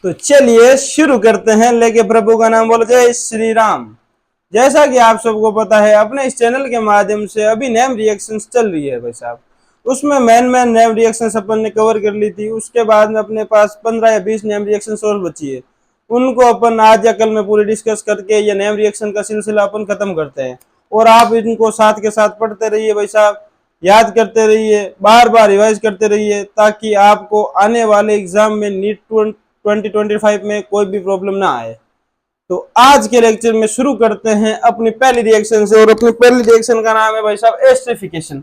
तो चलिए शुरू करते हैं, लेके प्रभु का नाम बोलो, जय श्री राम। जैसा कि आप सबको पता है, अपने इस चैनल के माध्यम से अभी नेम रिएक्शंस चल रही है भाई साहब। उसमें मेन नेम रिएक्शंस अपन ने कवर कर ली थी। उसके बाद में अपने पास 15 या 20 नेम रिएक्शंस और बची है। उनको अपन आज या कल में पूरी डिस्कस करके ये नेम रिएक्शन का सिलसिला अपन खत्म करते हैं। और आप इनको साथ के साथ पढ़ते रहिए भाई साहब, याद करते रहिए, बार बार रिवाइज करते रहिए, ताकि आपको आने वाले एग्जाम में नीट 2025 में कोई भी प्रॉब्लम ना आए। तो आज के लेक्चर में शुरू करते हैं अपनी पहली रिएक्शन से। और अपनी पहली रिएक्शन का नाम है भाई साहब एस्टरिफिकेशन।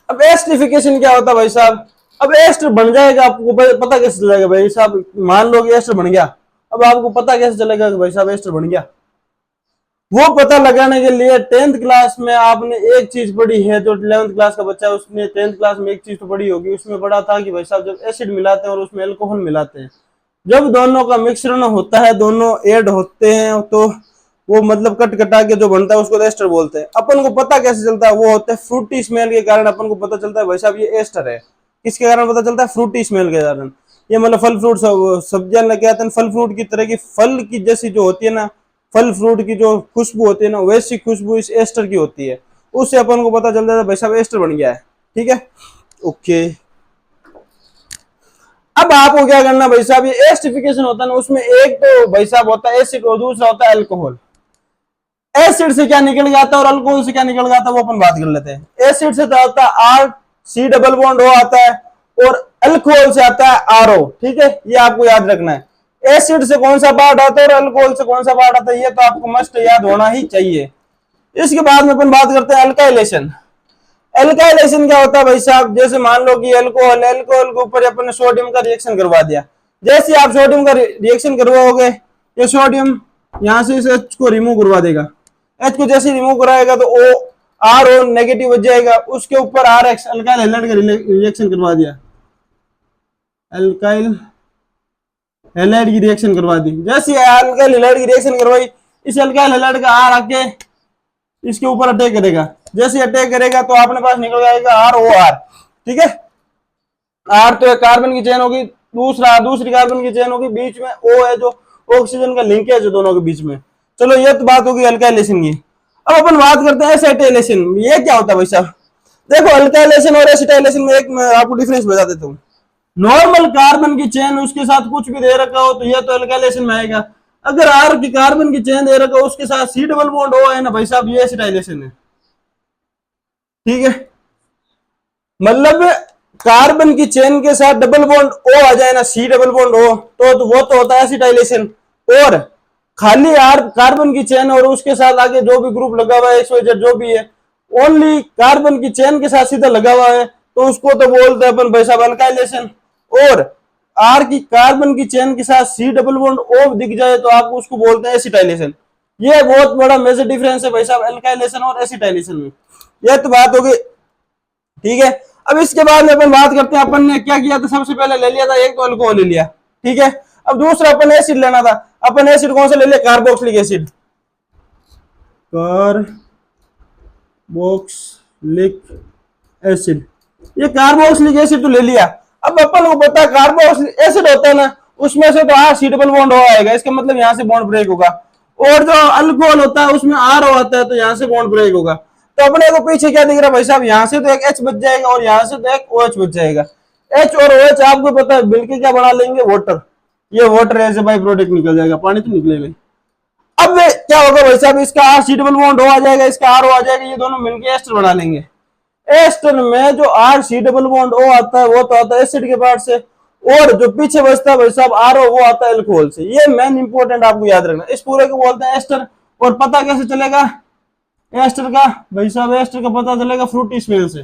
अब एस्टरिफिकेशन क्या होता है भाई साहब? अब एस्टर बन जाएगा, आपको पता कैसे चलेगा भाई साहब? मान लो कि एस्टर बन गया, अब आपको पता कैसे चलेगा कि भाई साहब एस्टर बन गया? वो पता लगाने के लिए 10th क्लास में आपने एक चीज पढ़ी है। जो 11th क्लास का बच्चा है उसने 10th क्लास में एक चीज तो पढ़ी होगी। उसमें पढ़ा था कि भाई साहब जब एसिड मिलाते हैं और उसमें अल्कोहल मिलाते हैं, जब दोनों का मिश्रण होता है, दोनों ऐड होते हैं, तो वो मतलब कट कटा के जो बनता है उसको एस्टर बोलते हैं। अपन को पता कैसे चलता है? वो होता है फ्रूटी स्मेल के कारण अपन को पता चलता है भाई साहब ये एस्टर है। किसके कारण पता चलता है? फ्रूटी स्मेल के कारण। ये मतलब फल फ्रूट सब्जियां लगे आते हैं, फल फ्रूट की तरह की, फल की जैसी जो होती है ना, फल फ्रूट की जो खुशबू होती है ना, वैसी खुशबू इस एस्टर की होती है। उससे अपन को पता चलता है भाई साहब एस्टर बन गया है। ठीक है, ओके। अब आपको क्या करना भाई साहब, ये एस्टिफिकेशन होता है ना, उसमें एक तो भाई साहब होता है एसिड और दूसरा होता है अल्कोहल। एसिड से क्या निकल जाता है और अल्कोहल से क्या निकल जाता है वो अपन बात कर लेते हैं। एसिड से तो आता है R C double bond O आता है, और अल्कोहल से आता है आर ओ। ठीक है, ये आपको याद रखना है। एसिड से कौन सा पार्ट आता है और अल्कोहल से कौन सा पार्ट आता है, ये तो आपको मस्ट याद होना ही चाहिए। इसके बाद में अपन बात करते हैं अल्काइलेशन। एल्काइलेशन क्या होता है भाई साहब? जैसे मान लो कि अल्कोहल के ऊपर अपन ने सोडियम का रिएक्शन करवा दिया। जैसे आप सोडियम का रिएक्शन करवाओगे, ये सोडियम यहां से इस H को रिमूव करवा देगा। H को जैसे रिमूव कराएगा तो O R O नेगेटिव बच जाएगा। उसके ऊपर RX अल्काइल हैलाइड का रिएक्शन करवा दिया, अल्काइल हैलाइड की रिएक्शन करवा दी। जैसे अल्काइल हैलाइड की रिएक्शन करवाई, इस अल्काइल हैलाइड का R आके इसके ऊपर अटैक करेगा। जैसे अटैक करेगा तो अपने पास निकल जाएगा ROR। ठीक है, R तो एक कार्बन की चेन होगी, दूसरी कार्बन की चेन होगी, बीच में O है जो ऑक्सीजन का लिंकेज है दोनों के बीच में। चलो ये तो बात होगी अल्काइलेशन की। अब अपन बात करते हैं एसिटाइलेशन। ये क्या होता है भाई साहब? देखो, अल्काइलेशन और एसिटाइलेशन में एक मैं आपको डिफरेंस बता देता हूँ। नॉर्मल कार्बन की चेन उसके साथ कुछ भी दे रखा हो तो ये तो अल्काइलेशन में आएगा। अगर आर की कार्बन की चेन दे रखा हो उसके साथ सी डबल बॉन्ड ओ है ना भाई साहब, ये एसिटाइलेशन है। ठीक है, मतलब कार्बन की चेन के साथ डबल बॉन्ड ओ आ जाए ना, सी डबल बॉन्ड ओ, तो वो तो होता है एसिटाइलेशन। और खाली आर कार्बन की चेन और उसके साथ आगे जो भी ग्रुप लगा हुआ है XYZ जो भी है, ओनली कार्बन की चेन के साथ सीधा लगा हुआ है, तो उसको तो बोलते हैं अपन भाई साहब अल्काइलेशन। और आर की कार्बन की चेन के साथ सी डबल बॉन्ड ओ दिख जाए तो आप उसको बोलते हैं एसिटाइलेशन। ये बहुत बड़ा मेजर डिफरेंस है भाई साहब अल्काइलेशन और एसिटाइलेशन में। यह तो बात हो गई। ठीक है, अब इसके बाद में अपन बात करते हैं अपन ने क्या किया था। सबसे पहले ले लिया था एक तो अल्कोहल ले लिया। ठीक है, अब दूसरा अपन एसिड लेना था। अपन एसिड कौन सा ले लिया? Carboxylic acid. कार्बोक्सिलिक एसिड, ये कार्बोक्सिलिक एसिड तो ले लिया। अब अपन को पता है कार्बोक्सिलिक एसिड होता है ना, उसमें से तो आर सी डबल बॉन्ड हो आएगा, इसका मतलब यहां से बॉन्ड ब्रेक होगा। और जो अल्कोहल होता है उसमें आर आता है, तो यहां से बॉन्ड ब्रेक होगा। तो अपने को पीछे क्या दिख रहा है भाई साहब? यहां से तो एक H बच जाएगा और यहां से तो एक OH बच जाएगा। H और OH आपको पता है मिलकर क्या बना लेंगे? वाटर। ये water as a by product निकल जाएगा, पानी तो निकलेगा। अब क्या होगा भाई साहब? इसका आर सी डबल बॉन्ड हो आ जाएगा, इसका आर ओ आ जाएगा, ये दोनों मिलकर एस्टर बना लेंगे। एस्टर में जो R C double bond O आता है वो तो आता है एसिड के पार्ट से, और जो पीछे बचता है भाई साहब आर ओ, वो आता है अल्कोहल से। ये मेन इंपॉर्टेंट आपको याद रखना। इस पूरे को बोलते हैं एस्टर। और पता कैसे चलेगा एस्टर का भाई साहब? एस्टर का पता चलेगा फ्रूटी स्मेल से।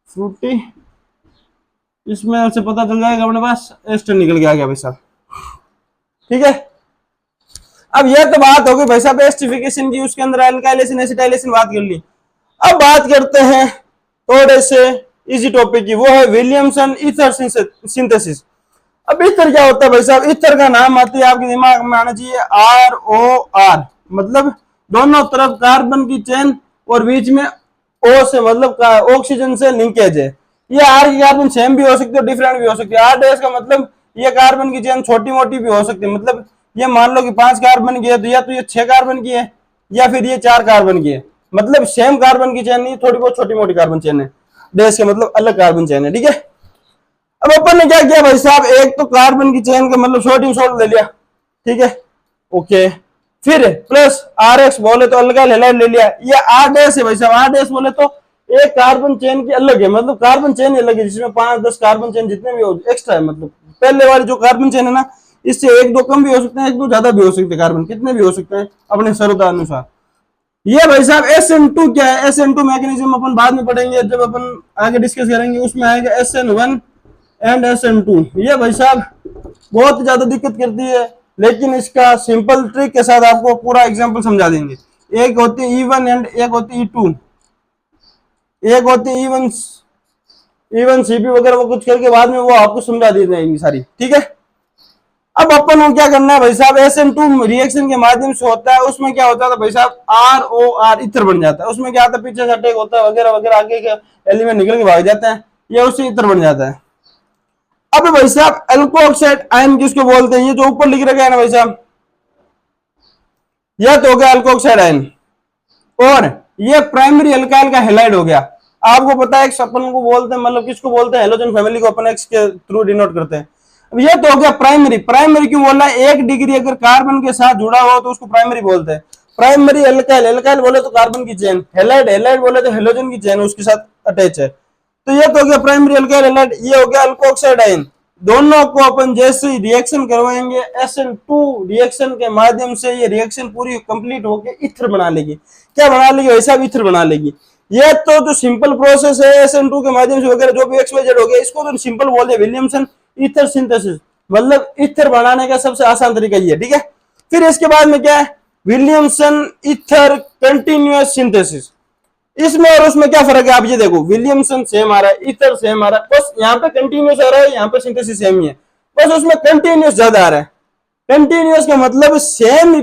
फ्रूटी स्मेल से पता चल जाएगा अपने पास एस्टर निकल के आ गया भाई साहब। ठीक है, अब यह तो बात होगी भाई साहब एस्टिफिकेशन की, उसके अंदर अल्काइलेशन एसिटाइलेशन बात कर ली। अब बात करते हैं थोड़े से इजी टॉपिक की, वो है विलियमसन ईथर सिंथेसिस। अब ईथर क्या होता है भाई साहब? ईथर का नाम आती है आपके दिमाग में आना चाहिए ROR, मतलब दोनों तरफ कार्बन की चेन और बीच में O से मतलब ऑक्सीजन से लिंकेज है। ये R की कार्बन सेम भी हो सकती है और डिफरेंट भी हो सकती है। R डैश का मतलब ये कार्बन की चेन छोटी मोटी भी हो सकती है, मतलब ये मान लो कि 5 कार्बन की है तो या तो ये 6 कार्बन की है या फिर ये 4 कार्बन की है, मतलब सेम कार्बन की चेन नहीं, थोड़ी बहुत छोटी मोटी कार्बन चेन है। डैश का मतलब अलग कार्बन चेन है, ठीक है। अब अपन ने क्या किया भाई साहब, एक तो कार्बन की चेन का मतलब सोडियम सॉल्ट ले लिया, ठीक है, ओके। फिर प्लस आर एक्स बोले तो अल्काइल हैलाइड ले लिया, ये आर डैश है भाई साहब। आर डैश बोले तो एक कार्बन चेन की अलग है, मतलब कार्बन चेन अलग है, जिसमें 5-10 कार्बन चेन जितने भी हो एक्स्ट्रा है, मतलब पहले वाली जो कार्बन चेन है ना, इससे एक दो कम भी हो सकते हैं, एक दो ज्यादा भी हो सकते हैं, कार्बन कितने भी हो सकते हैं अपने सर्वता अनुसार। ये भाई साहब SN2 क्या है, SN2 मैकेनिज्म अपन बाद में पढ़ेंगे, जब अपन आगे डिस्कस करेंगे उसमें आएगा SN1 एंड SN2। ये भाई साहब बहुत ज्यादा दिक्कत करती है, लेकिन इसका सिंपल ट्रिक के साथ आपको पूरा एग्जांपल समझा देंगे। एक होती है E1 एंड एक होती है E2, एक होती है E1 CP वगैरह वो कुछ करके बाद में वो आपको समझा दी जाएंगी सारी, ठीक है। अब अपन को क्या करना है भाई साहब, SN2 रिएक्शन के माध्यम से होता है, उसमें क्या होता है भाई साहब, ROR इथर बन जाता है। उसमें क्या होता है, पीछे से अटैक होता है वगैरह वगैरह, आगे के एलिमेंट निकल के भाग जाते हैं, ये उससे इथर बन जाता है। अब भाई साहब अल्को ऑक्साइड आयन किसको बोलते हैं, ये जो ऊपर लिख रखा है ना भाई साहब, यह तो हो गया अल्को ऑक्साइड आयन, और ये प्राइमरी अल्काइल का हैलाइड हो गया। आपको पता है अपन को बोलते हैं, मतलब किसको बोलते हैं, हेलोजन फैमिली को अपन एक्स के थ्रू डिनोट करते हैं। अब ये तो हो गया प्राइमरी। प्राइमरी क्यों बोलना है, 1 डिग्री अगर कार्बन के साथ जुड़ा हो तो उसको प्राइमरी बोलते हैं। प्राइमरी अल्काइल, अल्काइल बोले तो कार्बन की चेन, हैलाइड, हैलाइड बोले तो हेलोजन की चेन उसके साथ अटैच है, तो ये तो हो गया प्राइमरी अल्काइल हैलाइड। ये हो गया अल्को ऑक्साइड आयन। दोनों को अपन जैसे ही रिएक्शन करवाएंगे SN2 रिएक्शन के माध्यम से, ये रिएक्शन पूरी कंप्लीट होकर इथर बना लेगी। क्या बना लेगी वैसा इथर बना लेगी। ये तो जो सिंपल प्रोसेस है SN2 के माध्यम से वगैरह जो भी XYZ हो गया, इसको तो सिंपल बोल दिया विलियमसन ईथर सिंथेसिस, मतलब ईथर बनाने का सबसे आसान तरीका ये है, ठीक है। फिर इसके बाद में क्या है, विलियमसन ईथर कंटिन्यूअस सिंथेसिस। इसमें और उसमें क्या फर्क है, आप ये देखो, विलियमसन सेम आ रहा है, ईथर सेम आ रहा है, बस यहाँ पे कंटिन्यूअस आ रहा है, यहाँ पे सिंथेसिस सेम ही है, बस उसमें कंटिन्यूअस ज्यादा आ रहा है। कंटिन्यूअस का मतलब सेम,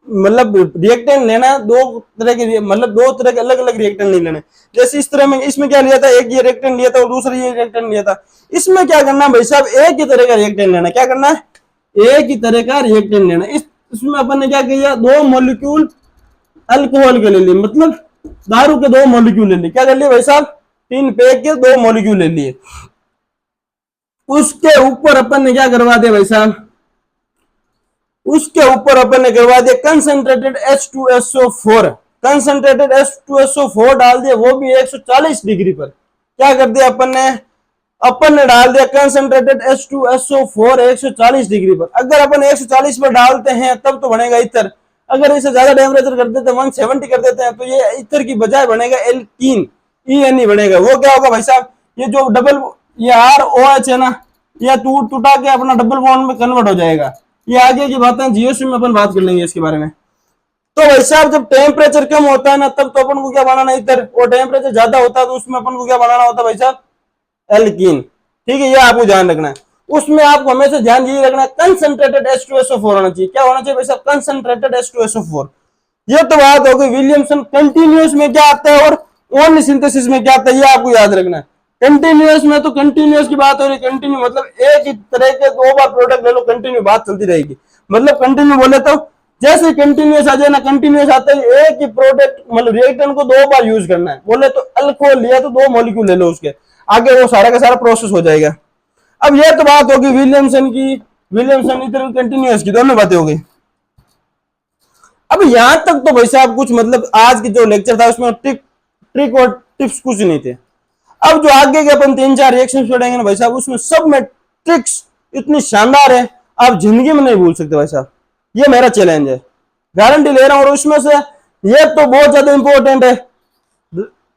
मतलब रिएक्टेंट लेना दो तरह के, मतलब दो तरह के अलग अलग रिएक्टेंट नहीं लेने। जैसे इस तरह में, इसमें क्या लिया था, एक ये रिएक्टेंट लिया था और दूसरा ये रिएक्टेंट लिया था। इसमें क्या करना है भाई साहब, एक ही तरह का रिएक्टेंट लेना। क्या करना है, एक ही तरह का रिएक्टेंट लेना। इसमें अपन ने क्या किया, 2 मॉलिक्यूल अल्कोहल के ले लिए, मतलब दारू के 2 मॉलिक्यूल ले लिए। क्या कर लिए भाई साहब, 3 पैक के 2 मॉलिक्यूल ले लिए। उसके ऊपर अपन ने क्या करवा दिया भाई साहब, उसके ऊपर अपन ने करवा दिया कंसंट्रेटेड H2SO4। कंसंट्रेटेड H2SO4 डाल दिया, वो भी 140 डिग्री पर। क्या कर दिया अपन ने डाल दिया कंसंट्रेटेड H2SO4 140 डिग्री पर। अगर अपन 140 पर डालते हैं तब तो बनेगा इथर। अगर इसे ज्यादा टेम्परेचर कर देते हैं, 170 कर देते हैं, तो ये इथर की बजाय बनेगा एल्कीन, ENE बनेगा। वो क्या होगा भाई साहब, ये जो डबल ये ROH है ना, यह टूटा के अपना डबल बॉन्ड में कन्वर्ट हो जाएगा। ये आगे की बातें जीओसी में अपन बात कर लेंगे इसके बारे में। तो भाई साहब जब टेम्परेचर कम होता है ना, तब तो अपन को क्या बनाना इधर, और टेम्परेचर ज्यादा होता है तो उसमें अपन को क्या बनाना होता है भाई साहब, एल्कीन, ठीक है। ये आपको ध्यान रखना है। उसमें आपको हमेशा ध्यान ये रखना है कंसंट्रेटेड H2SO4 होना चाहिए। क्या होना चाहिए भाई साहब, कंसंट्रेटेड H2SO4। ये तो बात हो गई विलियमसन कंटिन्यूअस में क्या आता है और ओनली सिंथेसिस में क्या आता है, ये आपको याद रखना है। कंटिन्यूअस में तो कंटिन्यूअस की बात हो रही, कंटिन्यू मतलब एक ही तरह के 2 बार प्रोडक्ट ले लो, कंटिन्यू बात चलती रहेगी। मतलब कंटिन्यू बोले तो जैसे कंटिन्यूअस आ जाए ना, कंटिन्यूअस आता है एक ही प्रोडक्ट, मतलब रिएक्टेंट को 2 बार यूज करना है। बोले तो अल्कोहल लिया तो 2 मॉलिक्यूल ले लो, उसके आगे वो सारा का सारा प्रोसेस हो जाएगा। अब ये तो बात होगी विलियमसन की, विलियमसन इधर कंटिन्यूअस की, दोनों बातें हो गई। अब यहां तक तो भाई साहब कुछ, मतलब आज की जो लेक्चर था उसमें ट्रिक और टिप्स कुछ नहीं थे। अब जो आगे के अपन 3-4 रिएक्शन पढ़ेंगे ना भाई साहब, उसमें सब में ट्रिक्स इतनी शानदार है, आप जिंदगी में नहीं भूल सकते भाई साहब। ये मेरा चैलेंज है, गारंटी ले रहा हूं। और उसमें से ये तो बहुत ज्यादा इंपॉर्टेंट है,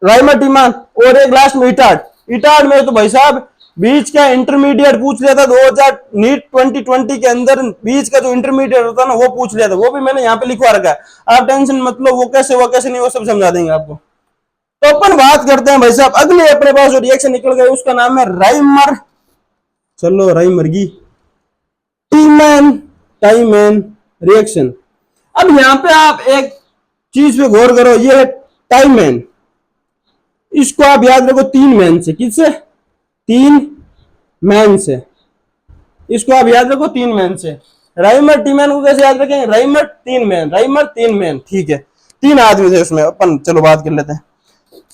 राइमाटिमान, और एक लास्ट में इटार्ड में तो भाई साहब बीच का इंटरमीडिएट पूछ लिया था 2000 नीट 2020 के अंदर। बीच का जो इंटरमीडिएट होता है ना, वो पूछ लिया था, वो भी मैंने यहाँ पे लिखवा रखा है। आप टेंशन मत लो, वो कैसे नहीं, वो सब समझा देंगे आपको। तो अपन बात करते हैं भाई साहब, अगले अपने पास जो रिएक्शन निकल गया उसका नाम है राइमर, चलो राइमर्गी टाइमैन रिएक्शन। अब यहां पे आप एक चीज पे गौर करो, ये है टाइमैन। इसको आप याद रखो 3 मैन से, किससे, 3 मेन से, इसको आप याद रखो 3 मेन से। राइमर टीमैन को कैसे याद रखेंगे, राइमर 3 मेन, राइमर 3 मेन, ठीक है। 3 आदमी थे उसमें, अपन चलो बात कर लेते हैं।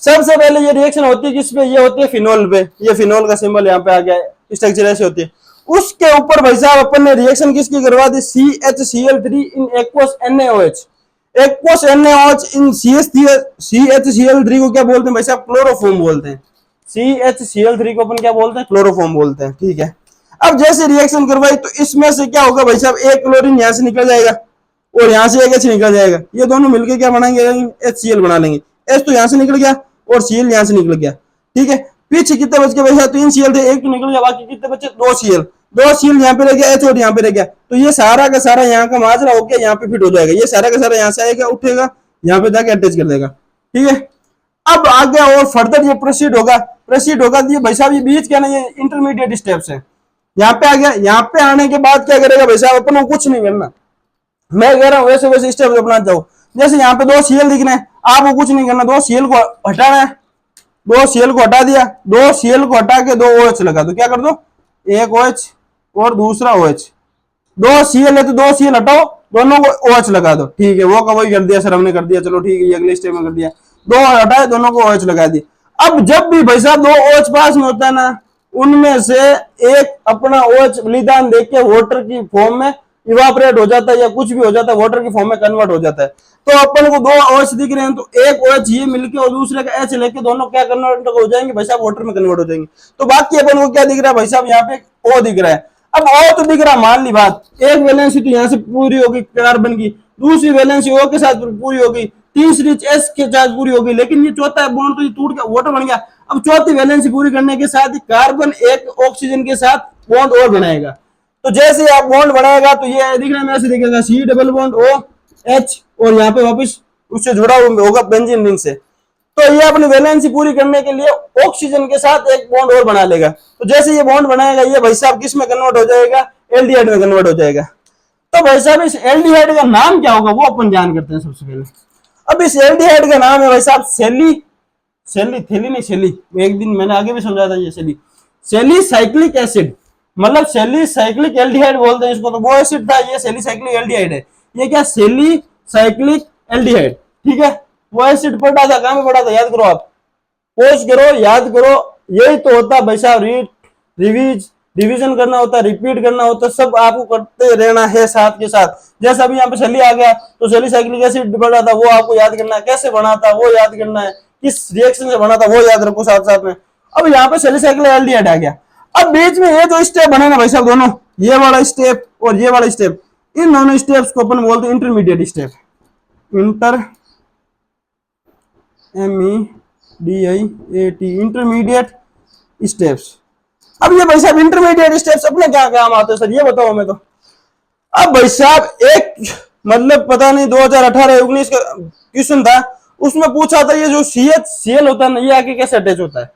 सबसे पहले ये रिएक्शन होती है किस पे, ये होती है फिनोल पे, ये फिनोल का सिंबल यहाँ पे आ गया है, स्ट्रक्चर ऐसे होती है। उसके ऊपर भाई साहब अपन ने रिएक्शन किसकी करवा दी, CHCl3 in aqueous NaOH, aqueous NaOH in CHCl3 को क्या बोलते हैं भाई साहब, क्लोरोफॉर्म बोलते हैं। CHCl3 को अपन क्या बोलते हैं, क्लोरोफॉर्म बोलते हैं, ठीक है। अब जैसे रिएक्शन करवाई तो इसमें से क्या होगा भाई साहब, एक क्लोरीन यहाँ से निकल जाएगा और यहाँ से एक H निकल जाएगा, ये दोनों मिलकर क्या बनाएंगे, HCl बना लेंगे। H तो यहाँ से निकल गया और Cl यहाँ से निकल गया, ठीक है। पीछे कितने बच गए भाई साहब, 3 Cl थे, एक तो निकल गया, बाकी कितने बचे, 2 Cl, 2 Cl यहाँ पे रह गया, H और यहाँ पे रह गया। तो ये सारा का सारा यहाँ का माजरा होकर यहाँ पे फिट हो जाएगा, ये सारा का सारा यहाँ से आएगा, उठेगा, यहाँ पे जाके अटैच कर देगा, ठीक है। अब आगे और फर्दर ये प्रोसीड होगा, ये भाई साहब ये बीच क्या ना, ये इंटरमीडिएट स्टेप्स है। यहाँ पे आ गया, यहाँ पे आने के बाद क्या करेगा भाई साहब, अपन को कुछ नहीं करना, मैं कह रहा हूँ वैसे वैसे स्टेप अपना जाओ। जैसे यहाँ पे 2 Cl दिख रहे हैं, आपको कुछ नहीं करना, 2 Cl को हटाना है, 2 Cl को हटा दिया, 2 Cl को हटा के 2 OH लगा दो, क्या कर दो, एक OH और दूसरा OH, 2 Cl है तो 2 Cl हटाओ, दोनों को OH लगा दो, ठीक है। वो का वही कर दिया सर, हमने कर दिया, चलो ठीक है, ये अगले स्टेप में कर दिया, 2 हटाए, दोनों को OH लगा दी। अब जब भी भाई साहब 2 OH पास में होता है ना, उनमें से एक अपना OH बलिदान देके वाटर की फॉर्म में इवापोरेट हो जाता है या कुछ भी हो जाता है, वाटर की फॉर्म में कन्वर्ट हो जाता है। तो अपन को 2 OH दिख रहे हैं, तो एक OH ये मिलके और दूसरे का H लेके दोनों क्या कन्वर्ट हो जाएंगे भाई साहब, वाटर में कन्वर्ट हो जाएंगे। तो बाकी अपन को क्या दिख रहा है भाई साहब, यहाँ पे O दिख रहा है। अब O तो दिख रहा, मान ली बात, एक वैलेंसी तो यहाँ से पूरी होगी कार्बन की, दूसरी वैलेंसी O के साथ पूरी होगी, तीसरी S के साथ पूरी होगी, लेकिन ये चौथा बॉन्ड तो ये टूट गया, वाटर बन गया। अब चौथी वैलेंसी पूरी करने के साथ ही कार्बन एक ऑक्सीजन के साथ बॉन्ड और बनाएगा। तो जैसे आप बॉन्ड बनाएगा तो ये दिखने में ऐसे दिखेगा, C डबल बॉन्ड OH और यहाँ पे वापस उससे जुड़ा होगा बेंजीन रिंग से। तो ये अपनी वैलेंसी पूरी करने के लिए ऑक्सीजन के साथ एक बॉन्ड और बना लेगा। तो जैसे ये बॉन्ड बनाएगा, ये भाई साहब किस में कन्वर्ट हो जाएगा, एल्डिहाइड में कन्वर्ट हो जाएगा। तो भाई साहब इस एल्डिहाइड का नाम क्या होगा, वो अपन जान करते हैं सबसे पहले। अब इस एल्डिहाइड का नाम है भाई साहब सेली, एक दिन मैंने आगे भी समझा था, ये सेलीसाइक्लिक एसिड, मतलब सेलीसाइक्लिक एल्डिहाइड बोलते हैं इसको। तो वो एसिड था, ये सेलीसाइक्लिक एल्डिहाइड है। ये क्या, सेलीसाइक्लिक एल्डिहाइड, ठीक है। वो एसिड पढ़ा था, कहां में पढ़ा था, याद करो, आप पोस्ट करो, याद करो। यही तो होता है भाई साहब, रिवीजन करना होता है, रिपीट करना होता है, सब आपको करते रहना है साथ के साथ। जैसे अभी यहाँ पे सेली आ गया, तो सेलीसाइक्लिक एसिड पढ़ा था, वो आपको याद करना है, कैसे बना था वो याद करना है, किस रिएक्शन से बना था वो याद रखो साथ साथ में। अब यहाँ पे सेलीसाइक्लिक एल्डिहाइड आ गया। अब बीच में ये जो स्टेप बने ना भाई साहब, दोनों ये वाला स्टेप और ये वाला स्टेप, इन दोनों स्टेप्स को अपन बोलते हैं इंटरमीडिएट स्टेप, इंटरमीडिएट स्टेप्स। अब ये भाई साहब इंटरमीडिएट स्टेप्स अपने क्या काम आते हैं सर, ये बताओ हमें। तो अब भाई साहब एक मतलब पता नहीं 2018-19 का क्वेश्चन था, उसमें पूछा था ये जो CHCl होता है ना, ये आगे कैसे अटैच होता है,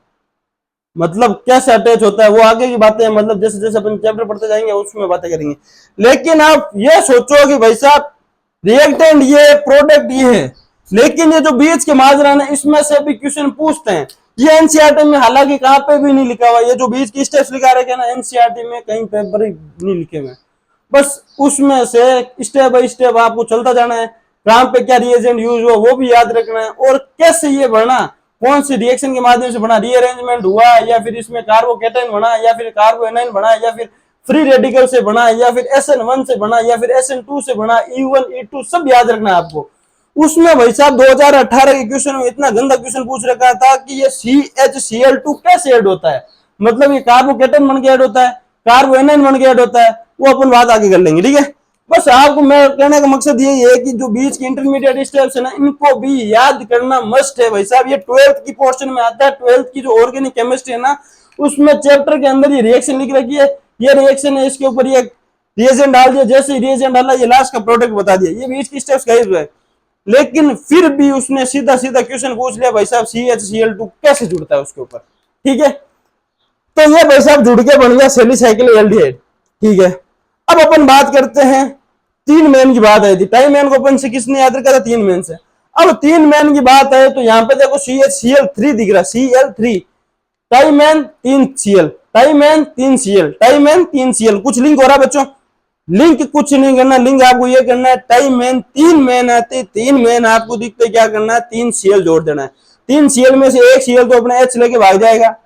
मतलब कैसे अटैच होता है, वो आगे की बातें हैं, मतलब जैसे जैसे अपन चैप्टर पढ़ते जाएंगे उसमें बातें करेंगे। लेकिन आप ये सोचो कि भाई साहब रिएक्टेंट ये, प्रोडक्ट ये है, लेकिन ये जो बीच के माजरा है इसमें से भी क्वेश्चन पूछते हैं। ये एनसीईआरटी में हालांकि कहाँ पे भी नहीं लिखा हुआ, ये जो बीच की स्टेप्स लिखा रखे ना एनसीईआरटी में कहीं पे नहीं लिखे हुए, बस उसमें से स्टेप बाय स्टेप आपको चलता जाना है। कहाँ पे क्या रिएजेंट यूज हुआ वो भी याद रखना है, और कैसे ये बना, कौन सी रिएक्शन के माध्यम से बना, रीअरेंजमेंट हुआ या फिर इसमें कार्बोकेटाइन बना या फिर कार्बोएनाइन बना या फिर फ्री रेडिकल से बना या फिर SN1 से बना या फिर SN2 से बना, E1 E2 सब याद रखना है आपको। उसमें भाई साहब 2018 के क्वेश्चन में इतना गंदा क्वेश्चन पूछ रखा था कि ये CHCl2 कैसे ऐड होता है, मतलब ये कार्बोकेटाइन बन के ऐड होता है, कार्बोएनाइन बन के ऐड होता है, वो अपन बात आगे कर लेंगे, ठीक है। बस आपको मैं कहने का मकसद यही है कि जो बीच की इंटरमीडिएट स्टेप्स है ना, इनको भी याद करना मस्ट है भाई साहब। ये 12th की पोर्शन में आता है, 12th की जो ऑर्गेनिक केमिस्ट्री है ना, उसमें चैप्टर के अंदर ये रिएक्शन लिख रखी है, ये रिएक्शन है, इसके ऊपर ये रिएजेंट डाल दिया, जैसे रिएजेंट डाला ये लास्ट का प्रोडक्ट बता दिया, ये बीच की स्टेप्स गाइब है। लेकिन फिर भी उसने सीधा सीधा क्वेश्चन पूछ लिया भाई साहब CHCl2 कैसे जुड़ता है उसके ऊपर, ठीक है। तो ये भाई साहब जुड़ के बन गया सेलीसाइक्लिक एल्डिहाइड, ठीक है। अब अपन बात करते हैं 3 मेन की बात आई थी, टाइम मेन को अपन से किसने याद रखा था, 3 मेन से। अब 3 मेन की बात है तो यहाँ पे देखो CHCl3 दिख रहा है, Cl3 Tiemann 3Cl, Tiemann 3Cl, Tiemann 3Cl। कुछ लिंक हो रहा है बच्चों? लिंक कुछ नहीं करना, लिंक आपको ये करना है, टाइमेन 3 मेन आते, 3 मेन आपको दिखते, क्या करना है, 3Cl जोड़ देना है। 3Cl में से एक Cl तो अपने H लेके भाग जाएगा,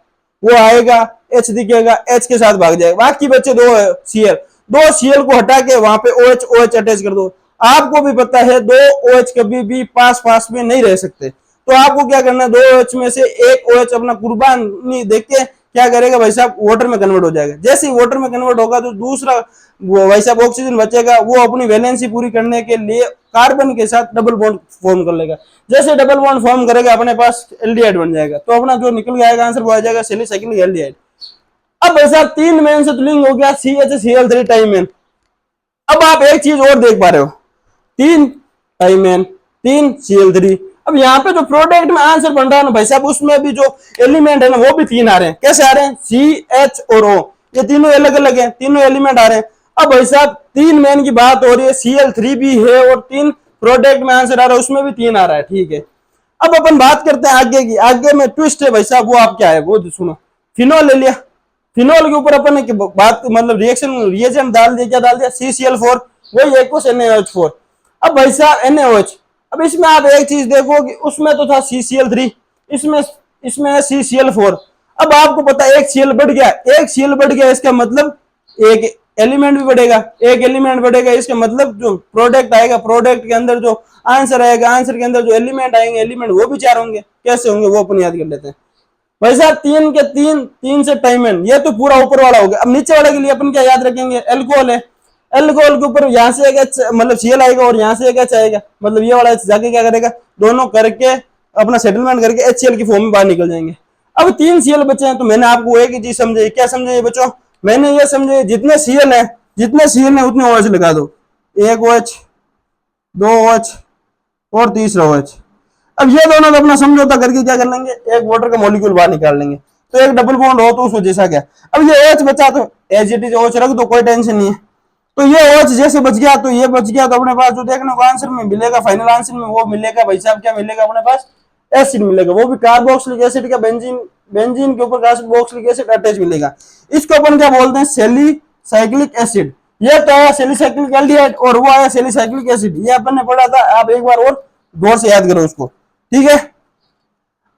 वो आएगा, H दिखेगा, H के साथ भाग जाएगा, बाकी बच्चे 2 Cl, 2 Cl को हटा के वहां पे OH OH अटैच कर दो। आपको भी पता है 2 OH कभी भी पास पास में नहीं रह सकते, तो आपको क्या करना है, 2 OH में से एक OH अपना कुर्बानी देके क्या करेगा भाई साहब, वाटर में कन्वर्ट हो जाएगा। जैसे ही वाटर में कन्वर्ट होगा तो दूसरा भाई साहब ऑक्सीजन बचेगा, वो अपनी वैलेंसी पूरी करने के लिए कार्बन के साथ डबल बॉन्ड फॉर्म कर लेगा। जैसे डबल बॉन्ड फॉर्म करेगा अपने पास एल्डिहाइड बन जाएगा, तो अपना जो निकल आएगा आंसर वो आ जाएगा सैलिसाइक्लिक एल्डिहाइड। अब भाई साहब 3 मेन से तो लिंक हो गया CHCl3 टाइमेन। अब आप एक चीज और देख पा रहे हो, 3 टाइमेन 3Cl3। अब यहाँ पे जो प्रोडक्ट में आंसर बन रहा है ना भाई साहब, उसमें भी जो एलिमेंट है ना वो भी 3 आ रहे हैं। कैसे आ रहे हैं? CH और O, ये तीनों अलग अलग हैं, तीनों एलिमेंट आ रहे हैं। अब भाई साहब 3 मेन की बात हो रही है, Cl3 भी है और 3 प्रोडक्ट में आंसर आ रहा है, उसमें भी 3 आ रहा है, ठीक है। अब अपन बात करते हैं आगे की, आगे में ट्विस्ट है भाई साहब, वो आप क्या है वो सुनो। फिनोल ले लिया, फिनोल के ऊपर अपन ने बात मतलब रिएक्शन रिएजेंट डाल दिया, क्या डाल दिया, CCl4, वही एक्वस NaOH4। अब भाई साहब NaOH, अब इसमें आप एक चीज देखो कि उसमें तो था CCl3, इसमें है CCl4। अब आपको पता है एक Cl बढ़ गया, एक Cl बढ़ गया, इसका मतलब एक एलिमेंट भी बढ़ेगा, एक एलिमेंट बढ़ेगा, इसका मतलब जो प्रोडक्ट आएगा, प्रोडक्ट के अंदर जो आंसर आएगा, आंसर के अंदर जो एलिमेंट आएंगे, एलिमेंट वो भी 4 होंगे। कैसे होंगे वो अपन याद कर लेते हैं भाई साहब। 3 के 3, 3 से टाइमेन, ये तो पूरा ऊपर वाला हो गया। अब नीचे वाले के लिए अपन क्या याद रखेंगे, एल्कोहल है, एल्कोहल के ऊपर यहाँ से एक H मतलब Cl आएगा और यहाँ से एक H आएगा, मतलब ये वाला H जाके क्या करेगा, दोनों करके अपना सेटलमेंट करके HCl की फॉर्म में बाहर निकल जाएंगे। अब 3 Cl बचे हैं, तो मैंने आपको एक ही चीज समझाई, क्या समझाई बच्चों, मैंने ये समझे जितने Cl है उतने OH लगा दो, एक OH, 2 OH और तीसरा OH। अब ये दोनों तो अपना समझौता करके क्या कर लेंगे, एक वाटर का मॉलिक्यूल बाहर निकाल लेंगे, तो एक डबल बॉन्ड हो तो उस वजह से क्या। अब ये OH बचा तो एज इट इज OH रख दो, कोई टेंशन नहीं है। तो ये OH जैसे बच गया तो ये बच गया, तो अपने पास जो देखने को आंसर में मिलेगा, फाइनल आंसर में वो मिलेगा भाई साहब, क्या मिलेगा अपने पास, एसिड मिलेगा, वो भी कार्बोक्सिलिक एसिड का बेंजीन के ऊपर कार्बोक्सिलिक एसिड अटैच मिलेगा। इसको अपन क्या बोलते हैं, सैलिसाइक्लिक एसिड। ये तो आया सैलिसाइक्लिक एल्डिहाइड और वो आया सैलिसाइक्लिक एसिड, ये अपन ने पढ़ा था, आप एक बार और गौर से याद करो उसको, ठीक है।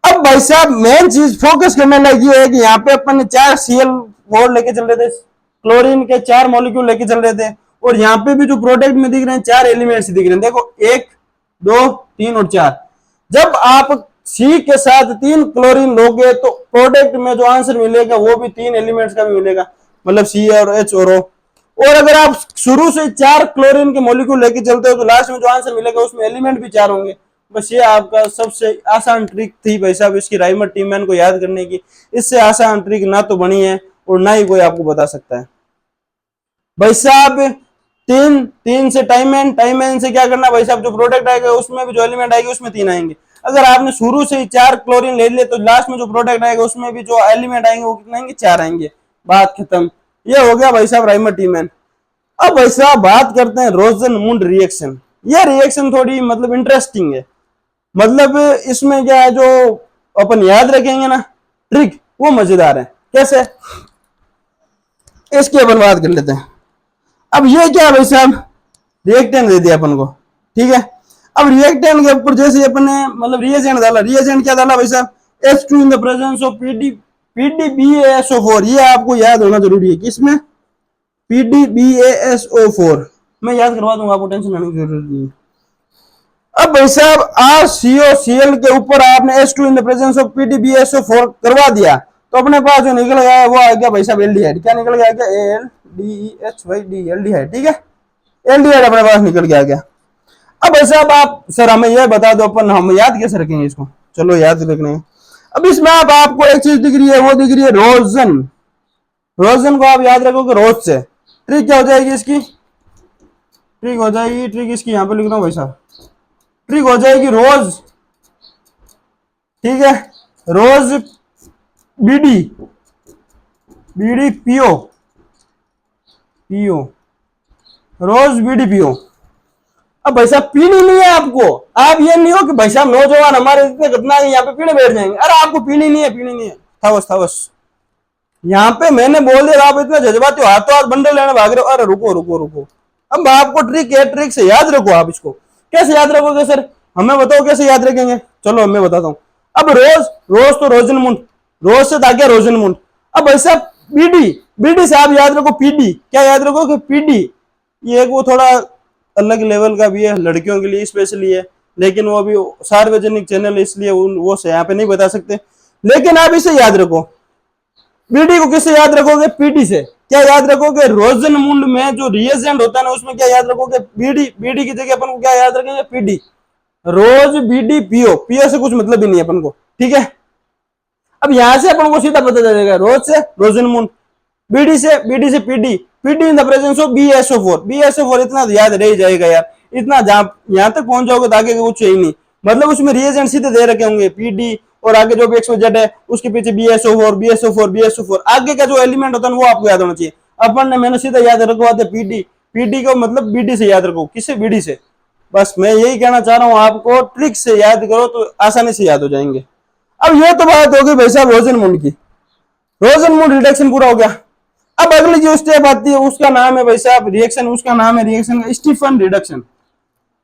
अब भाई साहब मेन चीज फोकस करने लायक ये है कि यहाँ पे अपन ने 4 Cl4 लेके चल रहे थे, क्लोरीन के 4 मॉलिक्यूल लेके चल रहे थे, और यहाँ पे भी जो प्रोडक्ट में दिख रहे हैं 4 एलिमेंट्स दिख रहे हैं, देखो 1 2 3 और 4। जब आप C के साथ 3 क्लोरीन लोगे तो प्रोडक्ट में जो आंसर मिलेगा वो भी 3 एलिमेंट्स का भी मिलेगा, मतलब C और H और O। और अगर आप शुरू से 4 क्लोरीन के मॉलिक्यूल लेके चलते हो तो लास्ट में जो आंसर मिलेगा उसमें एलिमेंट भी 4 होंगे। बस ये आपका सबसे आसान ट्रिक थी भाई साहब इसकी राइमर टीमैन को याद करने की। इससे आसान ट्रिक ना तो बनी है और ना ही कोई आपको बता सकता है भाई साहब। 3 से टाइमेन से क्या करना भाई साहब, जो प्रोडक्ट आएगा उसमें भी जो एलिमेंट आएगी उसमें 3 आएंगे। अगर आपने शुरू से ही 4 क्लोरीन ले लिए तो लास्ट में जो प्रोडक्ट आएगा उसमें भी जो एलिमेंट आएंगे वो कितने आएंगे, 4 आएंगे, बात खत्म। ये हो गया भाई साहब राइमर टीमैन। अब भाई साहब बात करते हैं रोजन-मुंड रिएक्शन। यह रिएक्शन थोड़ी मतलब इंटरेस्टिंग है, मतलब इसमें क्या है जो अपन याद रखेंगे ना ट्रिक वो मजेदार है। कैसे, इसकी अपन बात कर लेते हैं। अब ये क्या भाई साहब, रिएक्टेंट दे दिया अपन को, ठीक है। अब रिएक्टेंट के ऊपर जैसे अपन ने मतलब रिएजेंट डाला, रिएजेंट क्या डाला भाई साहब, H2 in the presence of PDBaSO4। ये आपको याद होना जरूरी है, किसमें, PDBaSO4। मैं याद करवा दूंगा, आपको टेंशन लेने की जरूरत नहीं है। अब भाई साहब RCOCl के ऊपर आपने H2 in the presence of PDBaSO4 करवा दिया तो अपने पास जो निकल गया वो आ गया भाई साहब एल्डिहाइड। क्या निकल गया, ALDEHYD एल्डिहाइड, ठीक है, एल्डिहाइड अपने पास निकल गया। अब भाई साहब आप सर हमें यह बता दो अपन हम याद कैसे रखेंगे इसको, चलो याद रखने। अब इसमें आपको एक चीज दिख रही है, वो दिख रही है रोजन। रोजन को आप याद रखोगे रोज से। ट्रिक क्या हो जाएगी इसकी, ट्रिक हो जाएगी, ट्रिक इसकी यहाँ पे लिख रहा हूँ भाई साहब, ट्रिक हो जाएगी रोज, ठीक है, रोज बीडी पियो, रोज बीडी पियो। अब भाई साहब पीनी नहीं है आपको, आप ये नहीं हो कि भाई साहब नौजवान हमारे इतने कितना यहाँ पे पीने बैठ जाएंगे, अरे आपको पीनी नहीं है, थावस थावस। यहाँ पे मैंने बोल दिया, आप इतना जज्बाती हो, हाथों हाथ बंडल लेने भाग रहे हो। अरे रुको रुको रुको, अब आपको ट्रिक है, ट्रिक से याद रखो। आप इसको कैसे याद रखोगे सर, हमें बताओ कैसे याद रखेंगे। चलो मैं बताता हूँ। अब रोज, रोज तो रोजनमुंड, रोज से ताकि रोजनमुंड। अब भाई साहब बीडी, बीडी से आप याद रखो पीडी। क्या याद रखोगे, पीडी। ये एक वो थोड़ा अलग लेवल का भी है, लड़कियों के लिए स्पेशली है, लेकिन वो भी सार्वजनिक चैनल है इसलिए वो से यहाँ पे नहीं बता सकते। लेकिन आप इसे याद रखो, बीडी को किससे याद रखोगे, पीडी से। क्या याद रखोगे, रोजनमुंड में जो रिएजेंट होता है ना उसमें क्या याद रखोगे, बीडी। बीडी की जगह अपन को क्या याद रखेंगे, पीडी। रोज बीडी पियो, पियो से कुछ मतलब ही नहीं है अपन को, ठीक है। अब यहां से अपन को सीधा पता चलेगा, रोज से रोजनमुंड, बीडी से PD, PD in the presence of BSO4, BSO4 इतना तो याद रह जाएगा यार। इतना यहां तक पहुंच जाओगे तो आगे कुछ है ही नहीं। मतलब उसमें रिएजेंट सीधे दे रखे होंगे पीडी, और आगे जो भी XYZ है उसके पीछे BSO4, आगे का जो एलिमेंट होता है वो आपको याद होना चाहिए। अपन ने मैंने सीधा याद रखवाते पीडी, पीडी को मतलब बीडी से याद रखो। किससे, बीडी से। बस मैं यही कहना चाह रहा हूँ आपको, ट्रिक से याद करो तो आसानी से याद हो जाएंगे। अब ये तो बात होगी भाई साहब रोजनमुंड की, रोजनमुंड रिडक्शन पूरा हो गया। अब अगली जो स्टेप आती है उसका नाम है भाई साहब रिएक्शन, उसका नाम है रिएक्शन का स्टीफन रिडक्शन।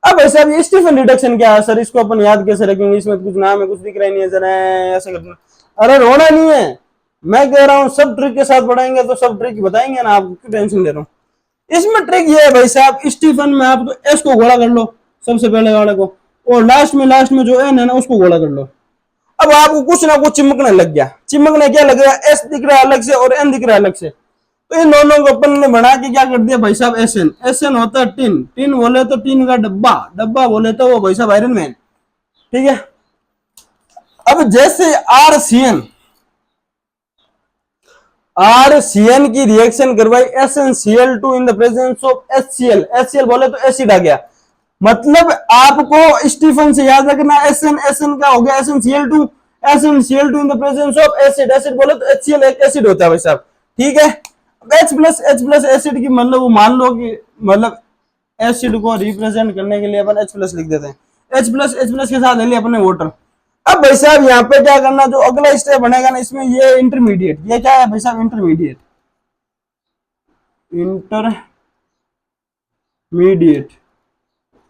अब भाई साहब ये स्टीफन रिडक्शन क्या है सर, इसको अपन याद कैसे रखेंगे, इसमें कुछ नाम है, कुछ दिख रहा नहीं है, जरा ऐसे करना। अरे रोना नहीं है, मैं कह रहा हूँ सब ट्रिक के साथ पढ़ाएंगे तो सब ट्रिक बताएंगे ना, आपको क्यों टेंशन ले रहा हूँ। इसमें ट्रिक ये है भाई साहब, स्टीफन में आप तो एस को गोला कर लो सबसे पहले वाले को, और लास्ट में जो एन है ना उसको गोला कर लो। अब आपको कुछ ना कुछ चिमकने लग गया, चिमकने क्या लग रहा है, एस दिख रहा है अलग से और एन दिख रहा है अलग से। तो इन दोनों को अपन ने बना के क्या कर दिया भाई साहब, एसएन। एसएन होता है टिन, टिन बोले तो टिन का डब्बा, डब्बा बोले तो वो भाई साहब आयरन मैन, ठीक है। अब जैसे आरसीएन, आरसीएन की रिएक्शन करवाई SnCl2 in the presence of HCl, HCl बोले तो एसिड आ गया। मतलब आपको स्टीफन से याद रखना, एसएन, एसएन का हो गया SnCl2, SnCl2 in the presence of acid, acid बोले तो HCl एक एसिड होता है भाई साहब, ठीक है। H प्लस एसिड की मतलब वो मान लो कि मतलब एसिड को रिप्रेजेंट करने के लिए अपन H प्लस लिख देते हैं, H प्लस के साथ ले लिया अपने वाटर। अब भाई साहब यहाँ पे क्या करना, जो अगला स्टेप बनेगा ना इसमें, ये इंटरमीडिएट, ये क्या है भाई साहब, इंटरमीडिएट, इंटरमीडिएट।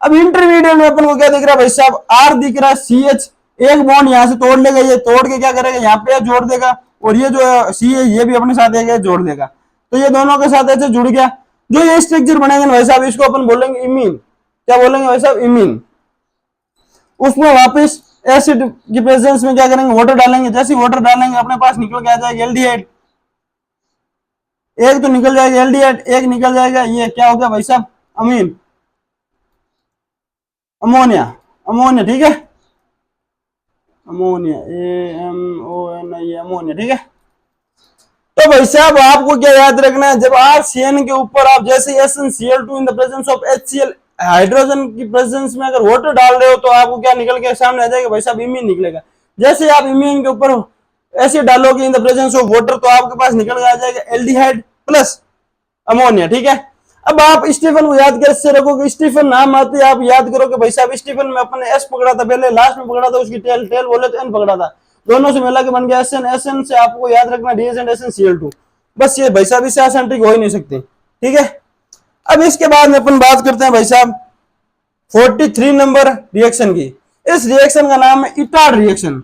अब इंटरमीडिएट में अपन को क्या दिख रहा है भाई साहब, R दिख रहा है, CH, एक बॉन्ड यहाँ से तोड़ लेगा, ये तोड़ के क्या करेगा यहाँ पे जोड़ देगा, और ये जो C है ये भी अपने साथ एक जोड़ देगा, तो ये दोनों के साथ ऐसे जुड़ गया। जो ये स्ट्रक्चर बनेगा भाई साहब इसको अपन बोलेंगे इमीन। क्या बोलेंगे भाई साहब, इमीन। उसमें वापस एसिड की प्रेजेंस में क्या करेंगे, वाटर डालेंगे। जैसे वाटर डालेंगे अपने पास निकल के आ जाएगा एल्डिहाइड, एक तो निकल जाएगा एल्डिहाइड, एक निकल जाएगा ये क्या हो गया भाई साहब, अमीन, अमोनिया, अमोनिया, ठीक है, अमोनिया, AMONIA, अमोनिया, ठीक है। तो भाई साहब आपको क्या याद रखना है, जब RCN के ऊपर आप जैसे SnCl2 in the presence of HCl, hydrogen की प्रेजेंस में अगर वाटर डाल रहे हो तो आपको क्या निकल के सामने आ जाएगा भाई साहब, इमीन निकलेगा। जैसे आप इमीन के ऊपर एसिड डालोगे in the presence of water तो आपके पास निकल के आ जाएगा एल्डिहाइड प्लस अमोनिया, ठीक है। अब आप स्टीफन को याद कैसे रखोगे, स्टीफन नाम आते आप याद करोगे भाई साहब, स्टीफन में अपने एस पकड़ा था पहले, लास्ट में पकड़ा था उसकी टेल, टेल बोले तो एन पकड़ा था, दोनों से मिला के बन गया एसएन, एसएन से आपको याद रखना रिएजेंट SnCl2। बस ये भाई साहब इससे आसान ट्रिक हो ही नहीं सकती, ठीक है। अब इसके बाद में अपन बात करते हैं भाई साहब 43 नंबर रिएक्शन की। इस रिएक्शन का नाम है इटार्ड रिएक्शन।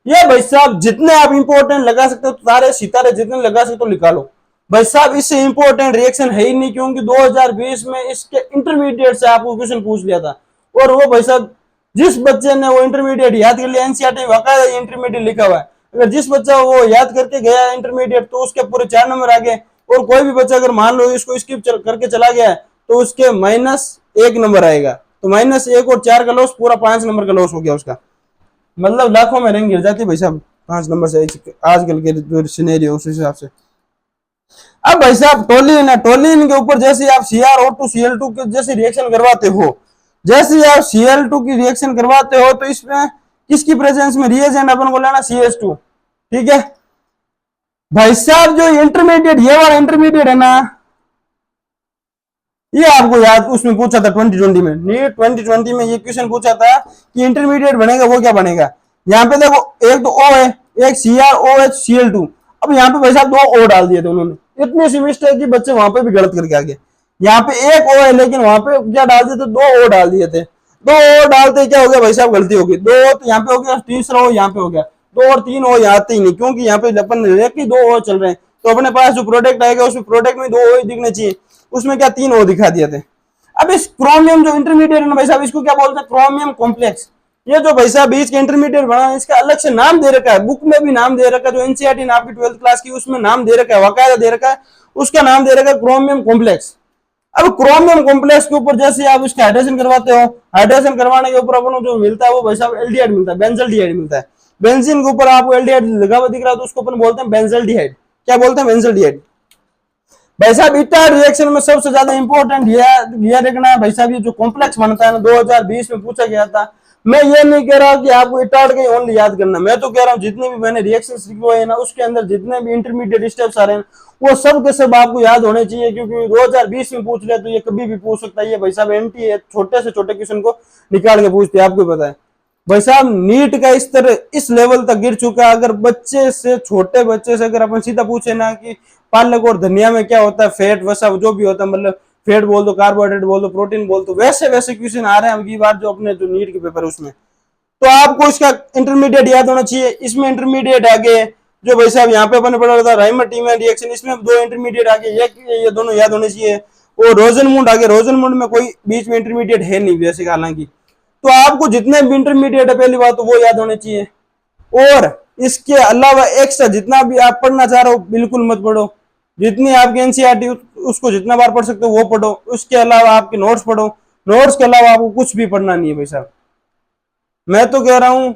ये भाई साहब जितने आप इंपॉर्टेंट लगा सकते हो, तारे सितारे जितने लगा सकते हो लिखा लो भाई साहब, इससे इंपॉर्टेंट रिएक्शन है ही नहीं, क्योंकि 2020 में इसके इंटरमीडिएट से आपको क्वेश्चन पूछ लिया था। और वो भाई साहब जिस बच्चे ने वो इंटरमीडिएट याद कर लिया, एनसीईआरटी वाकायदा इंटरमीडिएट लिखा हुआ है, अगर जिस बच्चा वो याद करके गया इंटरमीडिएट तो उसके पूरे 4 नंबर आ गए। और कोई भी बच्चा अगर मान लो इसको स्किप करके चला गया तो उसके -1 नंबर आएगा, तो -1 और 4 का लॉस, पूरा 5 नंबर का लॉस हो गया उसका। मतलब लाखों में रैंक गिर जाती है भाई साहब 5 नंबर से, आजकल के जो सिनेरियो उस हिसाब से। अब भाई साहब टोलिन है, टोलिन के ऊपर जैसे आप CrO2Cl2 के जैसे रिएक्शन करवाते हो, जैसे आप Cl2 की रिएक्शन करवाते हो तो इसमें किसकी प्रेजेंस में रिएजेंट अपन को लेना CH2, ठीक है। भाई साहब जो इंटरमीडिएट, ये वाला इंटरमीडिएट है ना, ये आपको याद उसमें पूछा था 2020 में, नीट 2020 में ये क्वेश्चन पूछा था कि इंटरमीडिएट बनेगा वो क्या बनेगा। यहाँ पे देखो एक तो O है, एक CrOHCl2। अब यहाँ पे भाई साहब 2 O डाल दिए थे उन्होंने, इतनी सी मिस्टेक की बच्चे वहां पे भी गलत करके आ गए। यहाँ पे एक O है लेकिन वहां पे क्या डाल दिए थे, 2 O डाल दिए थे। 2 O डालते क्या हो गया भाई साहब, गलती हो गई। 2 O तो यहाँ पे हो गया, तीसरा O यहाँ पे हो गया, 2 और 3 O यहाँ आते ही नहीं, क्योंकि यहाँ पे अपन की 2 O चल रहे हैं, तो अपने पास जो प्रोडक्ट आएगा उसमें प्रोडक्ट में 2 O दिखने चाहिए, उसमें क्या 3 O दिखा दिए थे। अब इस क्रोमियम जो इंटरमीडिएट है ना भाई साहब, इसको क्या बोलते हैं, क्रोमियम कॉम्प्लेक्स। ये जो भाई साहब बीच के इंटरमीडिएट बना है, इसका अलग से नाम दे रखा है, बुक में भी नाम दे रखा है, जो एनसीईआरटी ने आपकी 12th क्लास की उसमें नाम दे रखा है, वाकायदा दे रखा है, उसका नाम दे रखा है क्रोमियम कॉम्प्लेक्स। अब क्रोमियम कॉम्प्लेक्स के ऊपर जैसे आप इसका हाइड्रेशन करवाते हो, हाइड्रेशन करवाने के ऊपर अपन जो मिलता है वो भाई साहब एल्डिहाइड मिलता है, बेंजल्डिहाइड मिलता है। बेंजीन के ऊपर आपको एल्डिहाइड लगा हुआ दिख रहा है, तो उसको अपन बोलते हैं बेंजल्डिहाइड। क्या बोलते हैं, बेंजल्डिहाइड। भाई साहब इटार रिएक्शन में सबसे ज्यादा इंपॉर्टेंट ये देखना है भाई साहब, ये जो कॉम्प्लेक्स बनता है ना, 2020 में पूछा गया था। मैं ये नहीं कह रहा कि आपको इटार का ओनली याद करना, मैं तो कह रहा हूँ जितने भी मैंने रिएक्शन लिखे हैं ना, उसके अंदर जितने भी इंटरमीडिएट स्टेप्स आ रहे हैं वो सब के सब आपको याद होने चाहिए, क्योंकि 2020 में पूछ रहे तो ये कभी भी पूछ सकता है। ये भाई साहब एनटी है, छोटे से छोटे क्वेश्चन को निकाल के पूछते हैं, आपको पता है। भाई साहब नीट का इस तरह इस लेवल तक गिर चुका है, अगर बच्चे से छोटे बच्चे से अगर अपन सीधा पूछे ना कि पालक और धनिया में क्या होता है, फैट वसा जो भी होता है, मतलब फैट बोल दो, कार्बोहाइड्रेट बोल दो, प्रोटीन बोल दो, वैसे वैसे क्वेश्चन आ रहे हैं अगली बार जो अपने जो नीट के पेपर है उसमें। तो आपको इसका इंटरमीडिएट याद होना चाहिए। इसमें इंटरमीडिएट आगे जो भाई साहब यहाँ पे अपन पढ़ा था राइमर टीमर रिएक्शन, इसमें 2 इंटरमीडिएट आगे, ये दोनों याद होने चाहिए। और रोजनमुंड आगे, रोजनमुंड में कोई बीच में इंटरमीडिएट है नहीं वैसे हालांकि, तो आपको जितने भी इंटरमीडिएट है पहली बात तो वो याद होने चाहिए। और इसके अलावा एक्स्ट्रा जितना भी आप पढ़ना चाह रहे हो बिल्कुल मत पढ़ो, जितनी आपकी एनसीईआरटी उसको जितना बार पढ़ सकते हो वो पढ़ो, उसके अलावा आपके नोट्स पढ़ो, नोट्स के अलावा आपको कुछ भी पढ़ना नहीं है भाई साहब। मैं तो कह रहा हूं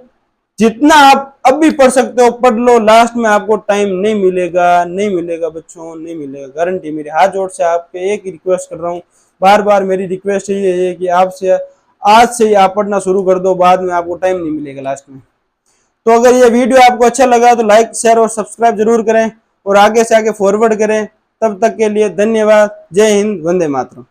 जितना आप अब भी पढ़ सकते हो पढ़ लो, लास्ट में आपको टाइम नहीं मिलेगा, नहीं मिलेगा बच्चों, नहीं मिलेगा, गारंटी। मेरे हाथ जोड़ से आपके एक ही रिक्वेस्ट कर रहा हूँ, बार बार मेरी रिक्वेस्ट ये है कि आपसे आज से ही आप पढ़ना शुरू कर दो, बाद में आपको टाइम नहीं मिलेगा लास्ट में। तो अगर ये वीडियो आपको अच्छा लगा तो लाइक शेयर और सब्सक्राइब जरूर करें और आगे से आगे फॉरवर्ड करें। तब तक के लिए धन्यवाद। जय हिंद, वंदे मातरम।